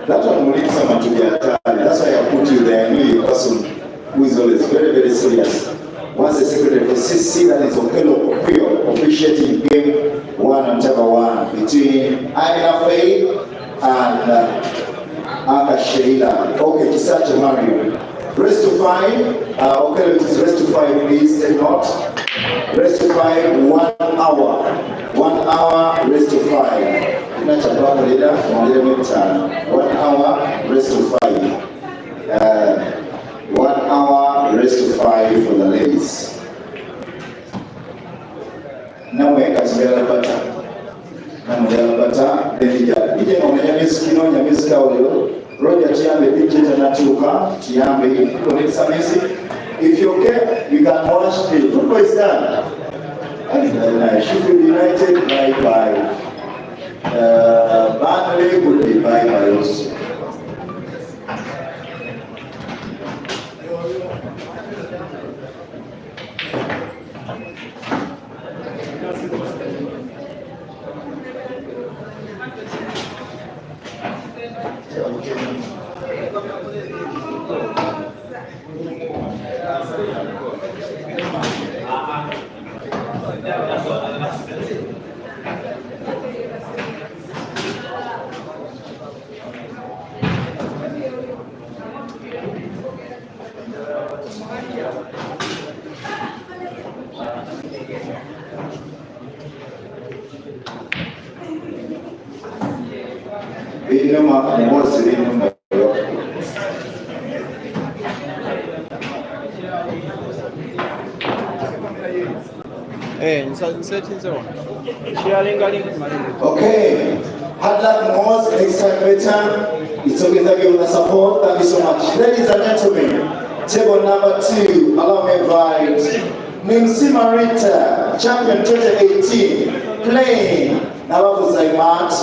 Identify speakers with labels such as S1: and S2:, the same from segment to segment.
S1: That one will need someone to be attached. That's why I put you there. I know you're a person who is always very, very serious. Once the secretary for CC, that is officiating game 1 and chapter 1 between Aina Faye and RASHEEDA. Okay, to start Mario. Rest to 5. Okay, it is rest to 5, please take note. Rest to 5, 1 hour. 1 hour, rest to 5. 1 hour, rest to 5. 1 hour, rest to 5 for the ladies. Now we can see the butter. Now we have butter. Then we get. We can only have skin on your skin. Roger, Tiambe, Pichet, and Natuka. Tiambe, connect some music. If you're okay, you can watch the football is done. And Sheffield United by Burnley would be by also. Okay, hard luck most, next time better. It's okay, thank you for the support, thank you so much. Ladies and gentlemen, table number 2, allow me invite Nimsi Marita, champion 2018, playing Navabu Zaimat,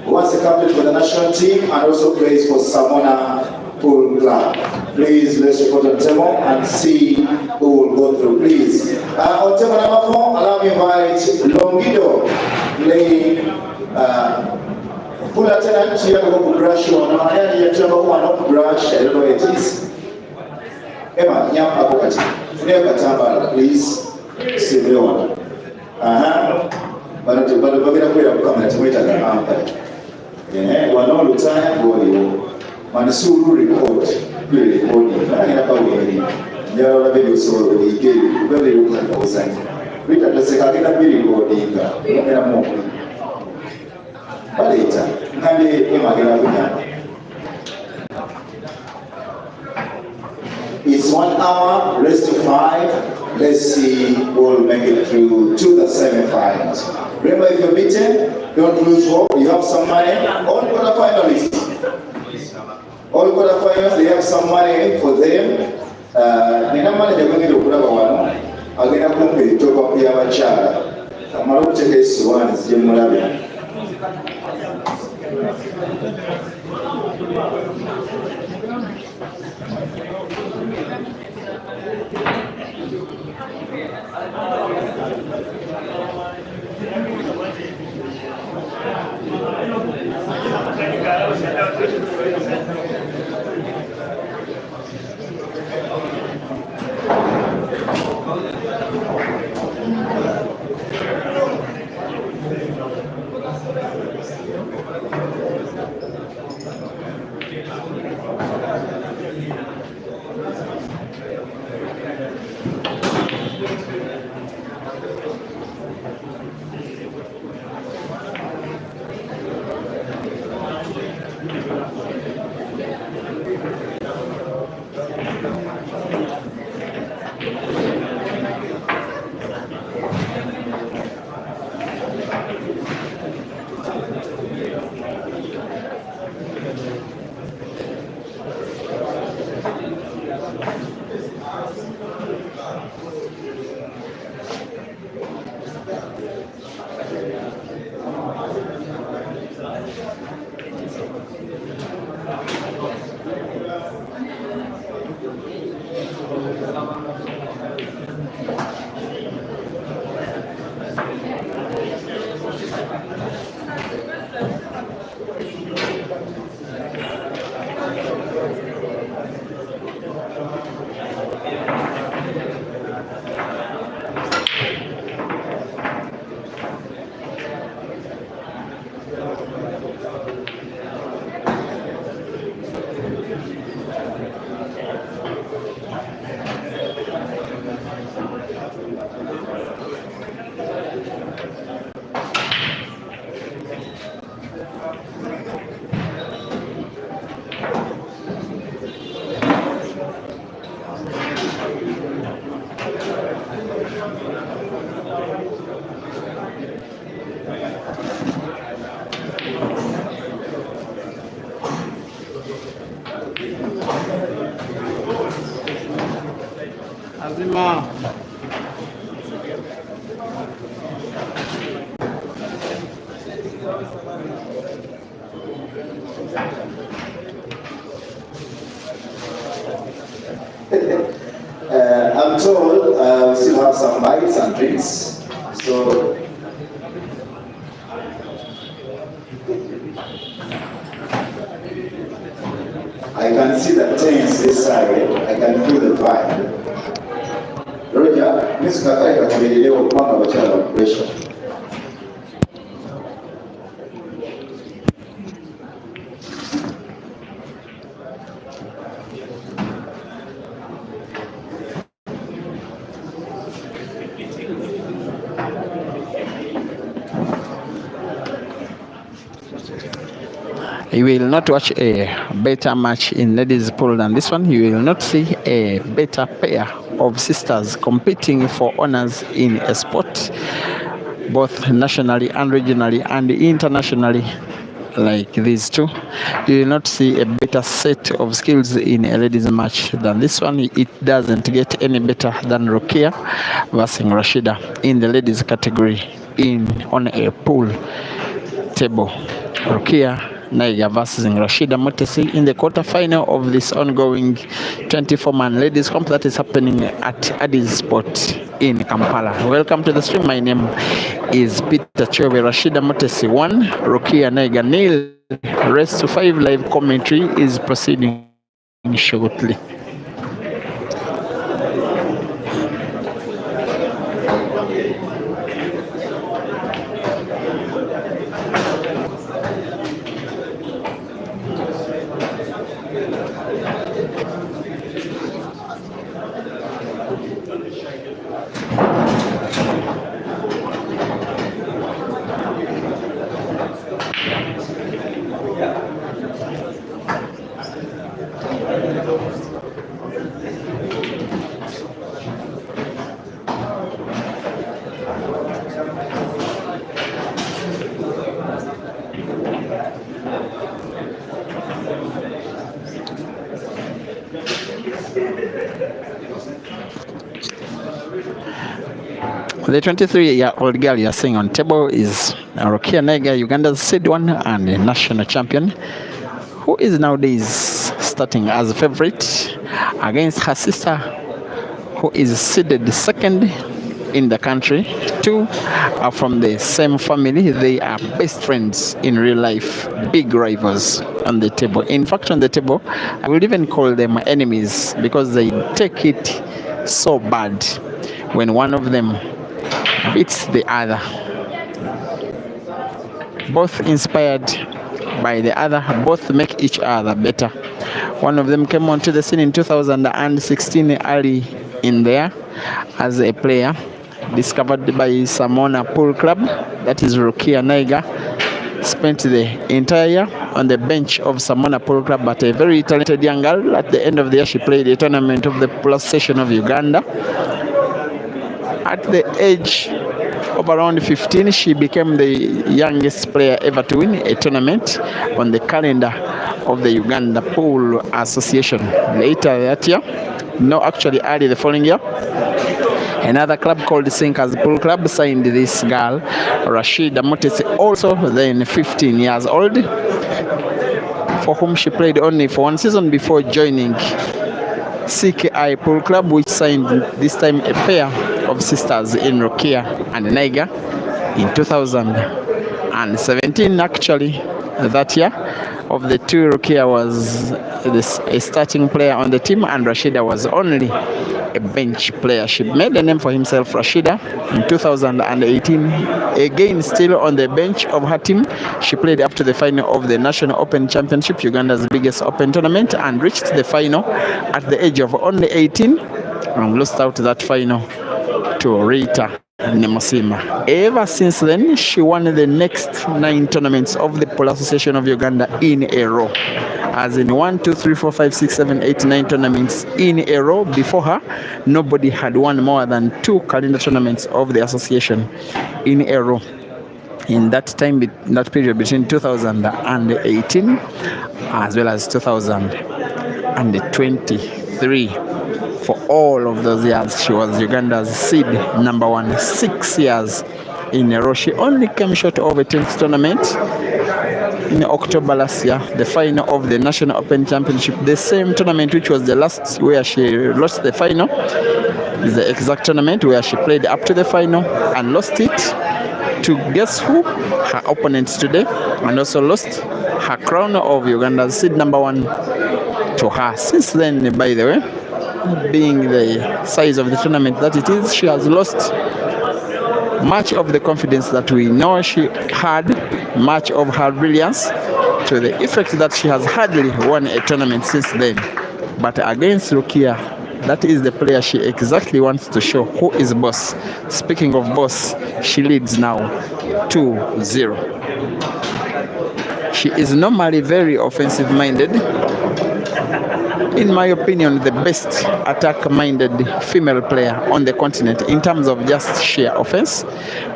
S1: who was a captain for the national team and also plays for Samona Pool Club. Please, let's report on table and see who will go through, please. On table number 4, allow me invite Longido, playing Pula Tenant, you have a brush on our head, you have one brush, I don't know what it is. Emma, Yam Apokati, Never Tamba, please, see the one. But the Bagina way of coming to wait at the armpit. One all the time, Mansuru report, really reporting. I have a way. Never been so we gave very good outside. We got the second really good in the moment. But later, it's 1 hour, rest to 5. Let's see who will make it through to the semi-finals. Remember, if you're beaten, don't lose hope. You have some money. All quarterfinalists. All quarterfinals, they have some money for them. Nina money they're going to put up one. Again, I'm going to talk about your child. I'm going to take this one. It's Jim Mulabi. I'm told we still have some bites and drinks, so I can see the tents this side. I can feel the vibe. Roger, Miss Kakai kakimelelewa kupanga wachana wa pressure.
S2: You will not watch a better match in ladies pool than this one. You will not see a better pair of sisters competing for honors in a sport, both nationally and regionally and internationally, like these two. You will not see a better set of skills in a ladies match than this one. It doesn't get any better than RUKIA versus RASHEEDA in the ladies category on a pool table. RUKIA Naiga versus RASHEEDA Mutesi in the quarterfinal of this ongoing 24-man ladies comp that is happening at Addis Sport in Kampala. Welcome to the stream. My name is Peter Chove. RASHEEDA Mutesi 1, RUKIA Naiga 0. Race to 5 live commentary is proceeding shortly. The 23-year-old girl you are seeing on table is RUKIA Naiga, Uganda's seed one and a national champion, who is nowadays starting as a favorite against her sister, who is seeded second in the country. Two are from the same family. They are best friends in real life, big rivals on the table. In fact, on the table, I would even call them enemies because they take it so bad when one of them beats the other. Both inspired by the other, both make each other better. One of them came onto the scene in 2016 early in there as a player, discovered by Samona Pool Club, that is RUKIA Naiga. Spent the entire year on the bench of Samona Pool Club, but a very talented young girl. At the end of the year, she played a tournament of the Plus Session of Uganda. At the age of around 15, she became the youngest player ever to win a tournament on the calendar of the Uganda Pool Association. Later that year, early the following year, another club called Sinkers Pool Club signed this girl, RASHEEDA Mutesi, also then 15 years old, for whom she played only for one season before joining CKI Pool Club, which signed this time a pair of sisters in RUKIA and Naiga in 2017. Actually, that year, of the two, RUKIA was a starting player on the team and RASHEEDA was only a bench player. She made a name for himself, RASHEEDA, in 2018. Again, still on the bench of her team, she played up to the final of the National Open Championship, Uganda's biggest open tournament, and reached the final at the age of only 18 and lost out that final to Rita Nemusima. Ever since then, she won the next 9 tournaments of the Pool Association of Uganda in a row. As in 1, 2, 3, 4, 5, 6, 7, 8, 9 tournaments in a row. Before her, nobody had won more than 2 calendar tournaments of the association in a row. In that time, in that period between 2018 as well as 2023. for all of those years. She was Uganda's seed number 1, 6 years in a row. She only came short of a 10th tournament in October last year, the final of the National Open Championship, the same tournament which was the last where she lost the final, is the exact tournament where she played up to the final and lost it to guess who? Her opponents today, and also lost her crown of Uganda's seed number 1 to her. Since then, by the way, being the size of the tournament that it is, she has lost much of the confidence that we know she had, much of her brilliance, to the effect that she has hardly won a tournament since then. But against RUKIA, that is the player she exactly wants to show who is boss. Speaking of boss, she leads now 2-0. She is normally very offensive minded. In my opinion, the best attack-minded female player on the continent in terms of just sheer offense.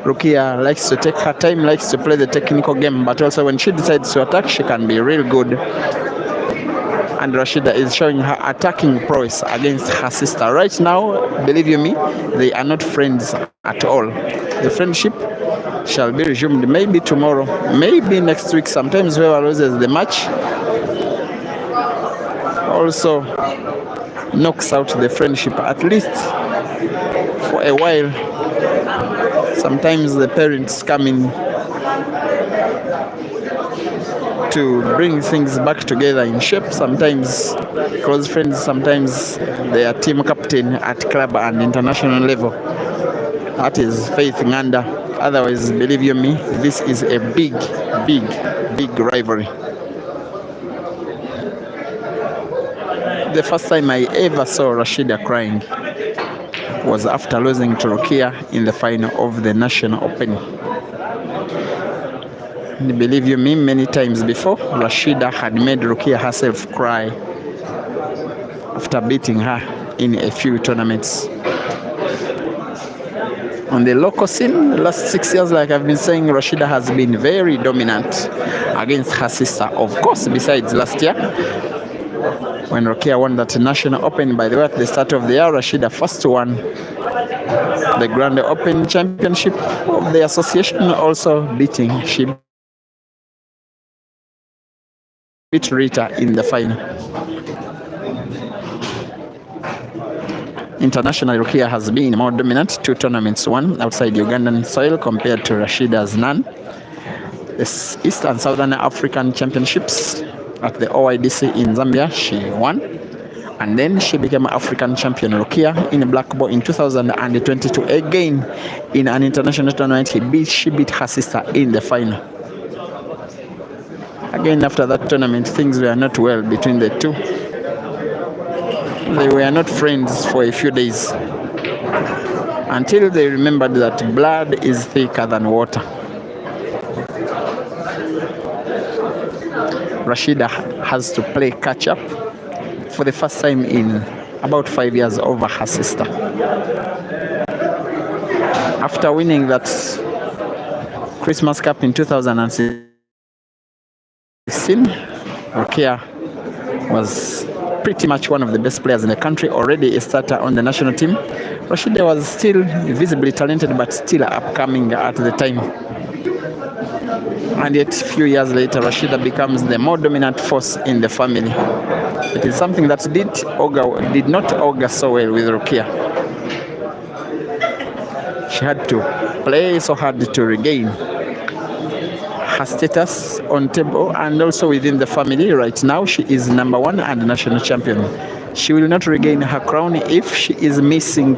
S2: RUKIA likes to take her time, likes to play the technical game, but also when she decides to attack, she can be real good. And RASHEEDA is showing her attacking prowess against her sister. Right now, believe you me, they are not friends at all. The friendship shall be resumed maybe tomorrow, maybe next week. Sometimes whoever loses the match also knocks out the friendship, at least for a while. Sometimes the parents come in to bring things back together in shape. Sometimes close friends, sometimes they are team captain at club and international level. That is Faith Nganda. Otherwise, believe you me, this is a big rivalry. The first time I ever saw RASHEEDA crying was after losing to RUKIA in the final of the National Open. And believe you me, many times before, RASHEEDA had made RUKIA herself cry after beating her in a few tournaments. On the local scene, the last 6 years, like I've been saying, RASHEEDA has been very dominant against her sister. Of course, besides last year, when RUKIA won that National Open. By the way, at the start of the year, RASHEEDA first won the Grand Open Championship of the association, also she beat Rita in the final. Internationally, RUKIA has been more dominant, 2 tournaments won outside Ugandan soil compared to RASHEEDA's none. The East and Southern African Championships at the OIDC in Zambia, she won. And then she became African champion. RUKIA in black ball in 2022. Again, in an international tournament, she beat her sister in the final. Again, after that tournament, things were not well between the two. They were not friends for a few days, until they remembered that blood is thicker than water. RASHEEDA has to play catch up for the first time in about 5 years over her sister. After winning that Christmas Cup in 2016, RUKIA was pretty much one of the best players in the country, already a starter on the national team. RASHEEDA was still visibly talented, but still upcoming at the time. And yet, a few years later, RASHEEDA becomes the more dominant force in the family. It is something that did not augur so well with RUKIA. She had to play so hard to regain her status on table and also within the family. Right now, she is number 1 and national champion. She will not regain her crown if she is missing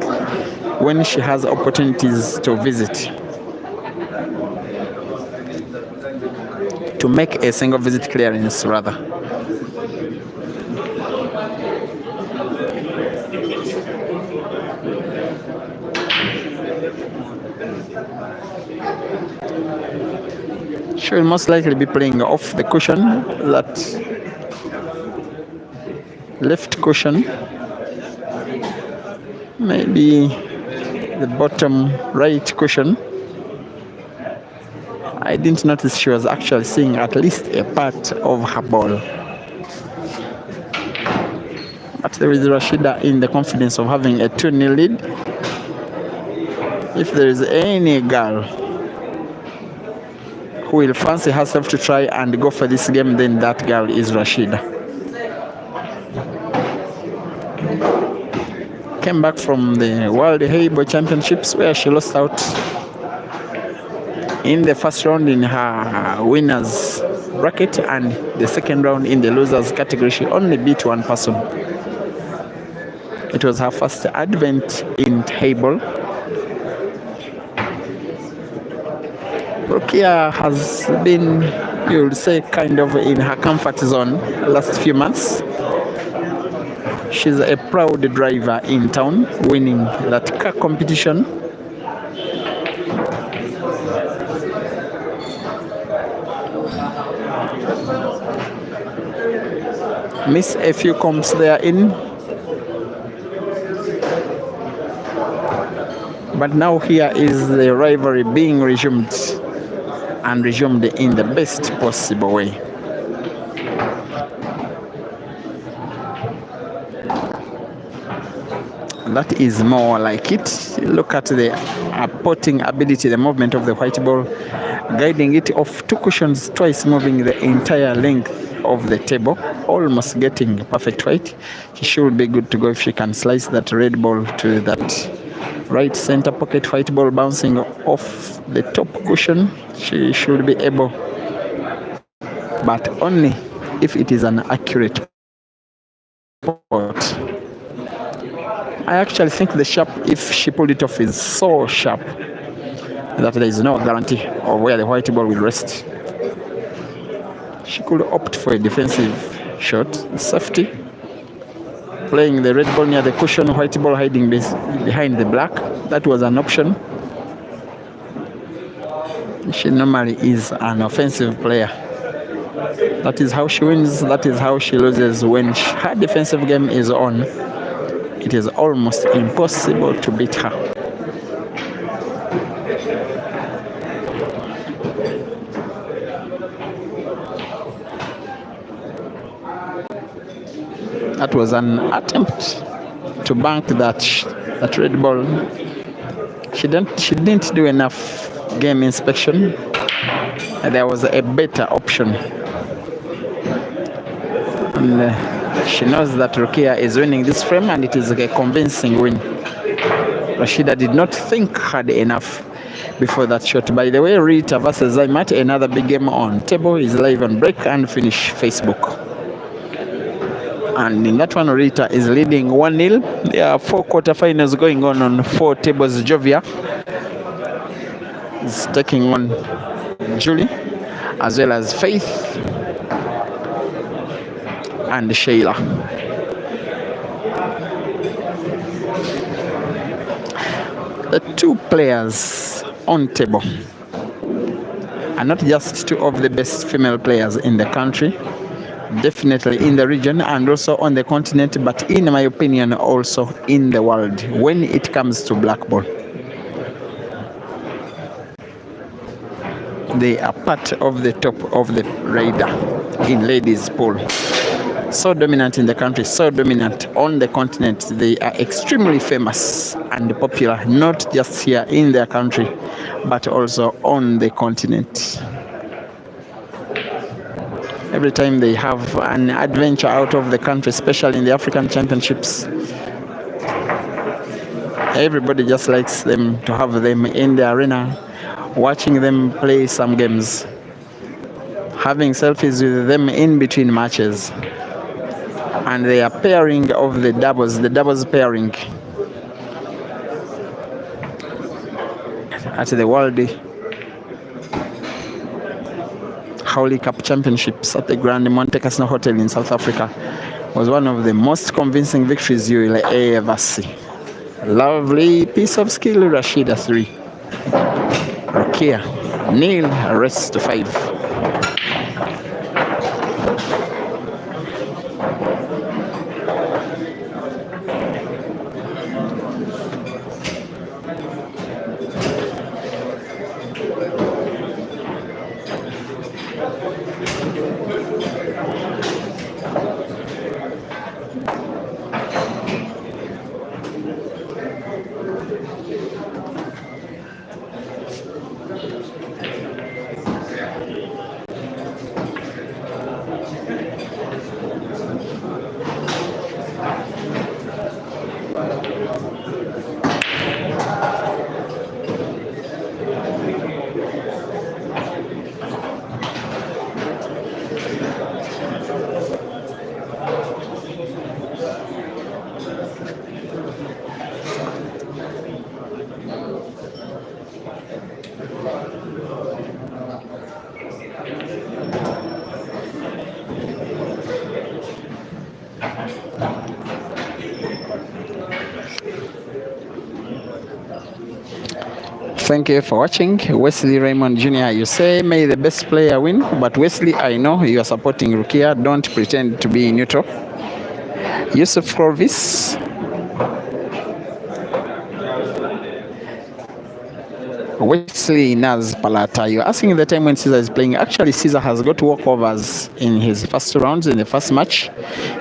S2: when she has opportunities to visit. To make a single visit clearance, rather. She will most likely be playing off the cushion, that left cushion, maybe the bottom right cushion. I didn't notice she was actually seeing at least a part of her ball. But there is RASHEEDA in the confidence of having a 2-0 lead. If there is any girl who will fancy herself to try and go for this game, then that girl is RASHEEDA. Came back from the World Heibo Championships where she lost out in the first round in her winners bracket, and the second round in the losers category she only beat one person. It was her first advent in table. RUKIA has been, you would say, kind of in her comfort zone last few months. She's a proud driver in town, winning that car competition. Miss a few comps there in, but now here is the rivalry being resumed, and resumed in the best possible way. That is more like it. Look at the potting ability, the movement of the white ball, guiding it off 2 cushions twice, moving the entire length of the table, almost getting perfect white. She should be good to go if she can slice that red ball to that right center pocket. White ball bouncing off the top cushion. She should be able, but only if it is an accurate pot. I actually think the sharp, if she pulled it off, is so sharp that there is no guarantee of where the white ball will rest. She could opt for a defensive shot, safety, playing the red ball near the cushion, white ball hiding behind the black. That was an option. She normally is an offensive player. That is how she wins, that is how she loses. When her defensive game is on, it is almost impossible to beat her. That was an attempt to bank that red ball. She didn't do enough game inspection. There was a better option. And she knows that RUKIA is winning this frame, and it is a convincing win. RASHEEDA did not think hard enough before that shot. By the way, Rita versus Zaimat, another big game on table, is live on Break and Finish Facebook. And in that one, Rita is leading 1-0. There are 4 quarterfinals going on 4 tables. Jovia is taking on Julie, as well as Faith and Shayla. The 2 players on table are not just 2 of the best female players in the country, definitely in the region and also on the continent, but in my opinion also in the world when it comes to black ball. They are part of the top of the radar in ladies pool. So dominant in the country, so dominant on the continent. They are extremely famous and popular, not just here in their country, but also on the continent. Every time they have an adventure out of the country, especially in the African Championships, everybody just likes them to have them in the arena, watching them play some games, having selfies with them in between matches. And they are pairing of the doubles pairing at the World Howley Cup Championships at the Grand Monte Casino Hotel in South Africa. Was one of the most convincing victories you will ever see. Lovely piece of skill, RASHEEDA 3. RUKIA 0, rest to 5. Thank you for watching. Wesley Raymond Jr., you say, may the best player win. But Wesley, I know you are supporting Rukia. Don't pretend to be neutral. Yusuf Clovis. Wesley Naz Palata, you're asking the time when Caesar is playing. Actually, Caesar has got walkovers in his first rounds, in the first match.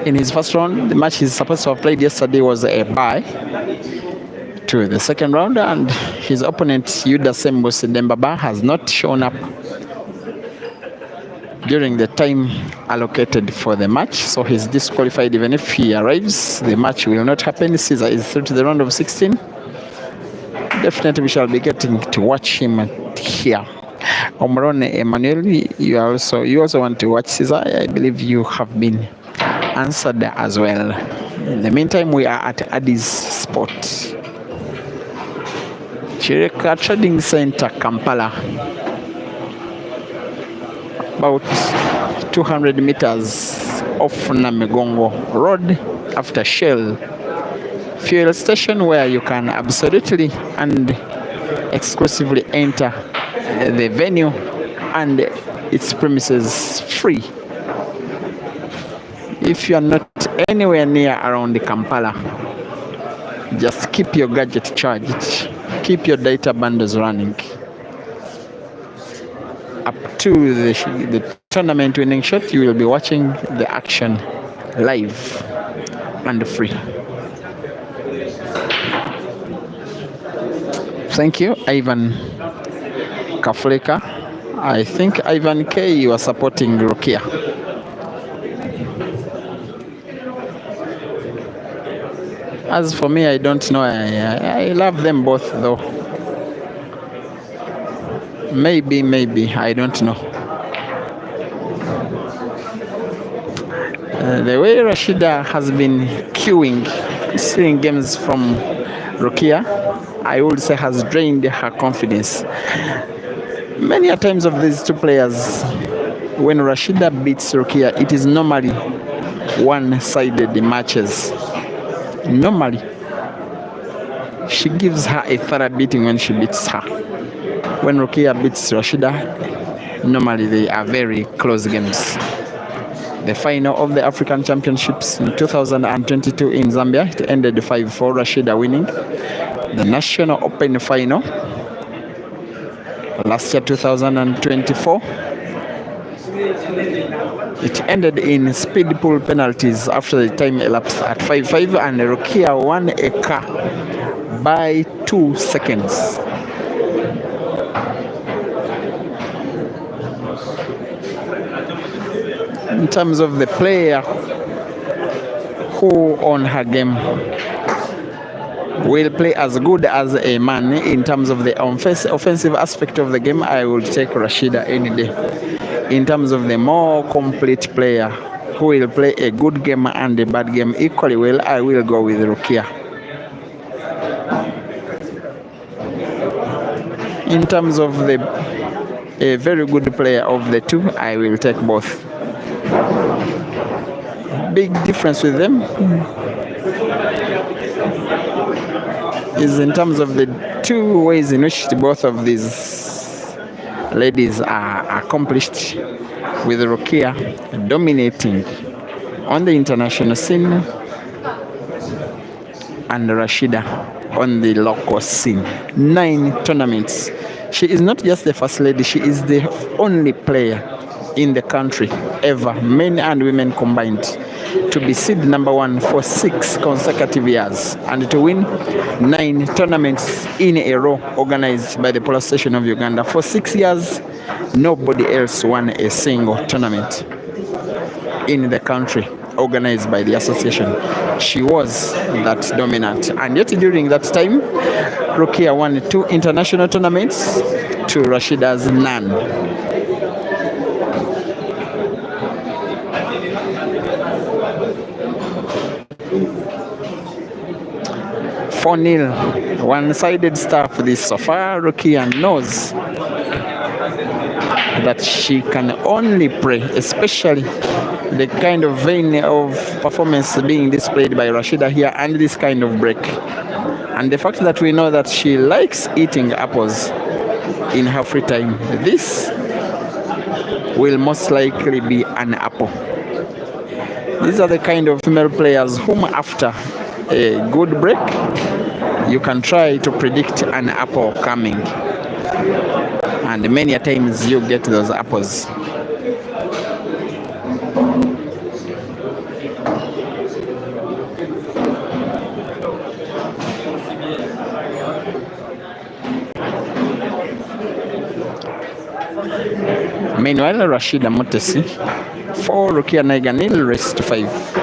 S2: In his first round, the match he's supposed to have played yesterday was a bye to the second round, and his opponent, Yuda Sembus Dembaba, has not shown up during the time allocated for the match, so he's disqualified. Even if he arrives, the match will not happen. Caesar is through to the round of 16. Definitely we shall be getting to watch him here. Omron Emmanuel, you also want to watch Caesar. I believe you have been answered as well. In the meantime, we are at Addis Sport, Chireka Trading Center, Kampala. About 200 meters off Namugongo Road after Shell fuel station, where you can absolutely and exclusively enter the venue and its premises free. If you are not anywhere near around the Kampala, just keep your gadget charged, keep your data bundles running up to the tournament winning shot. You will be watching the action live and free. Thank you, Ivan Kafleka. I think, Ivan K, you are supporting RUKIA. As for me, I don't know. I love them both, though. Maybe, I don't know. The way RASHEEDA has been queuing, stealing games from RUKIA, I would say has drained her confidence. Many a times of these two players, when RASHEEDA beats RUKIA, it is normally one-sided matches. Normally, she gives her a thorough beating when she beats her. When RUKIA beats RASHEEDA, normally they are very close games. The final of the African Championships in 2022 in Zambia, it ended 5-4, RASHEEDA winning. The National Open final last year, 2024, it ended in speed pool penalties after the time elapsed at 5-5, and RUKIA won a car by 2 seconds. In terms of the player who on her game will play as good as a man in terms of the offensive aspect of the game, I will take RASHEEDA any day. In terms of the more complete player who will play a good game and a bad game equally well, I will go with RUKIA. In terms of a very good player of the two, I will take both. Big difference with them is in terms of the two ways in which both of these ladies are accomplished, with RUKIA dominating on the international scene and RASHEEDA on the local scene. 9 tournaments. She is not just the first lady, she is the only player in the country ever, men and women combined, to be seed number 1 for 6 consecutive years and to win 9 tournaments in a row organized by the Police Station of Uganda. For 6 years, nobody else won a single tournament in the country organized by the association. She was that dominant, and yet during that time, RUKIA won 2 international tournaments to RASHEEDA's none. 4-0, one-sided start for this so far. RUKIA knows that she can only pray, especially the kind of vein of performance being displayed by RASHEEDA here and this kind of break. And the fact that we know that she likes eating apples in her free time, this will most likely be an apple. These are the kind of female players whom after a good break, you can try to predict an apple coming. And many a times you get those apples. Meanwhile, RASHEEDA Mutesi for RUKIA Naiganil race to 5.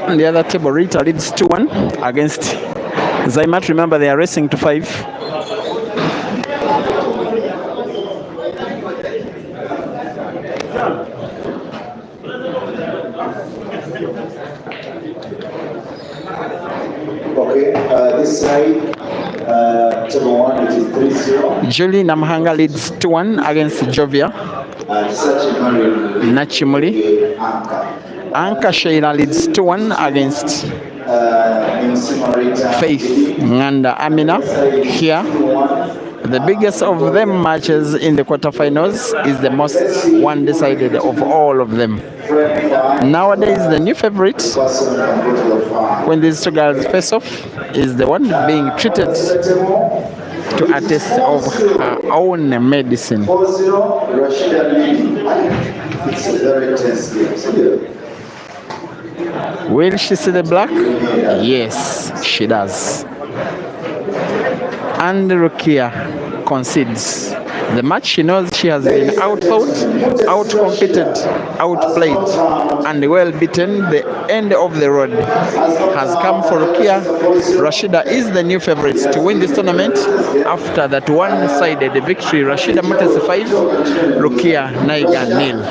S2: On the other table, Rita leads 2-1 against Zaimat. Remember, they are racing to 5.
S1: Okay, this side, table 1, it is 3-0.
S2: Julie Namhanga leads 2-1 against Jovia. Nachimuli. Anka Sheila leads 2-1 against Faith Nganda Amina. Here, the biggest of them matches in the quarterfinals is the most one-decided of all of them. Nowadays, the new favorite when these two girls face off is the one being treated to a test of her own medicine.
S1: 4-0, RASHEEDA leading. It's a very tense game.
S2: Will she see the black? Yes, she does. And RUKIA concedes. The match she knows she has been outfought, outcompeted, outplayed, and well beaten. The end of the road has come for RUKIA. RASHEEDA is the new favorite to win this tournament after that one-sided victory. RASHEEDA Mutesi 5, RUKIA Naiga 0.